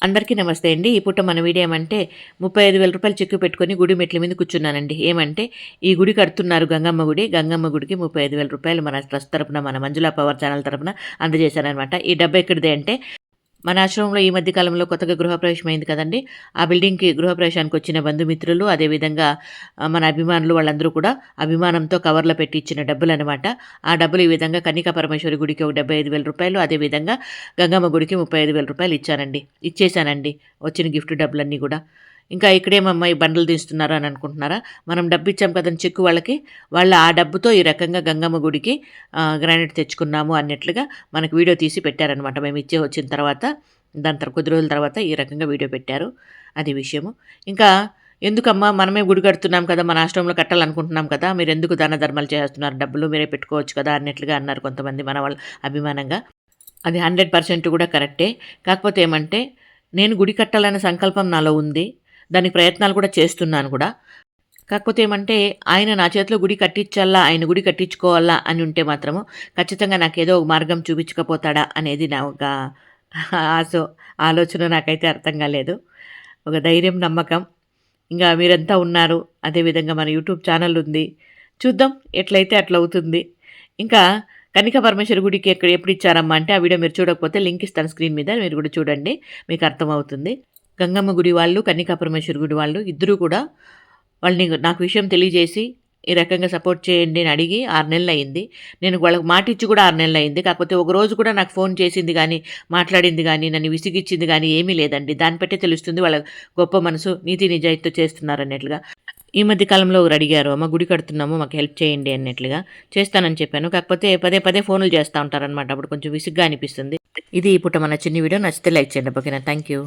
అందరికీ నమస్తే అండి. ఈ పూట మన వీడియో ఏమంటే 35,000 రూపాయలు చెక్కు పెట్టుకొని గుడి మెట్ల మీద కూర్చున్నానండి. ఏమంటే ఈ గుడి కడుతున్నారు గంగమ్మ గుడి. గంగమ్మ గుడికి 35,000 రూపాయలు మన ట్రస్ట్ తరపున, మన మంజులా పవర్ ఛానల్ తరపున అందజేశారనమాట. ఈ డబ్బు ఎక్కడిదే అంటే మన ఆశ్రమంలో ఈ మధ్య కాలంలో కొత్తగా గృహప్రవేశం అయింది కదండీ! ఆ బిల్డింగ్‌కి గృహప్రవేశానికి వచ్చిన బంధుమిత్రులు, అదేవిధంగా మన అభిమానులు వాళ్ళందరూ కూడా అభిమానంతో కవర్‌లో పెట్టి ఇచ్చిన డబ్బులనమాట. ఆ డబ్బులు ఈ విధంగా కన్నికా పరమేశ్వరి గుడికి ఒక 75,000 రూపాయలు, అదేవిధంగా గంగమ్మ గుడికి 35,000 రూపాయలు ఇచ్చేశానండి. వచ్చిన గిఫ్ట్ డబ్బులన్నీ గూడా. ఇంకా ఇక్కడేమమ్మా ఈ బండలు తీస్తున్నారు అని అనుకుంటున్నారా? మనం డబ్బిచ్చాం కదండీ చెక్కు వాళ్ళకి. వాళ్ళు ఆ డబ్బుతో ఈ రకంగా గంగమ్మ గుడికి గ్రానైట్ తెచ్చుకున్నాము అన్నట్లుగా మనకు వీడియో తీసి పెట్టారనమాట. మేము ఇచ్చే వచ్చిన తర్వాత, దాని కొద్ది రోజుల తర్వాత ఈ రకంగా వీడియో పెట్టారు. అది విషయము. ఇంకా ఎందుకమ్మా మనమే గుడి కడుతున్నాం కదా! మన ఆశ్రమంలో కట్టాలనుకుంటున్నాం కదా! మీరెందుకు దాన ధర్మాలు చేస్తున్నారు? డబ్బులు మీరే పెట్టుకోవచ్చు కదా! అన్నట్లుగా అన్నారు కొంతమంది మన వాళ్ళు అభిమానంగా. అది 100% కూడా కరెక్టే. కాకపోతే ఏమంటే నేను గుడి కట్టాలనే సంకల్పం నాలో ఉంది. దానికి ప్రయత్నాలు కూడా చేస్తున్నాను కూడా. కాకపోతే ఏమంటే, ఆయన నా చేతిలో గుడి కట్టించాలా, ఆయన గుడి కట్టించుకోవాలా అని ఉంటే మాత్రము, ఖచ్చితంగా నాకేదో ఒక మార్గం చూపించకపోతాడా అనేది నా ఒక ఆశ ఆలోచన నాకైతే అర్థం కాలేదు. ఒక ధైర్యం, నమ్మకం. ఇంగా మీరంతా ఉన్నారు. అదేవిధంగా మన యూట్యూబ్ ఛానల్ ఉంది. చూద్దాం ఎట్లయితే అట్లా అవుతుంది. ఇంకా కనికా పరమేశ్వరి గుడికి ఎప్పుడు ఇచ్చారమ్మా అంటే, ఆ వీడియో మీరు చూడకపోతే లింక్ ఇస్తాను స్క్రీన్ మీద. మీరు కూడా చూడండి. మీకు అర్థమవుతుంది. గంగమ్మ గుడి వాళ్ళు, కన్నికా పరమేశ్వరి గుడి వాళ్ళు ఇద్దరూ కూడా వాళ్ళని నాకు విషయం తెలియజేసి, ఈ రకంగా సపోర్ట్ చేయండి అని అడిగి 6 నెలలయింది. నేను వాళ్ళకి మాటిచ్చి కూడా 6 నెలలయింది. కాకపోతే ఒకరోజు కూడా నాకు ఫోన్ చేసింది గానీ, మాట్లాడింది గానీ, నన్ను విసిగిచ్చింది గానీ ఏమీ లేదండి. దాన్ని బట్టే తెలుస్తుంది వాళ్ళ గొప్ప మనసు, నీతి నిజాయితీతో చేస్తున్నారన్నట్లుగా. ఈ మధ్య కాలంలో ఒకరు అడిగారు, "అమ్మ గుడి కడుతున్నాము మాకు హెల్ప్ చేయండి" అన్నట్లుగా. చేస్తానని చెప్పాను. కాకపోతే పదే పదే ఫోనులు చేస్తా ఉంటారనమాట. అప్పుడు కొంచెం విసుగ్గా అనిపిస్తుంది. ఇది ఈ పూట మన చిన్ని వీడియో. నచ్చితే లైక్ చేయండి. ఓకేనా? Thank you.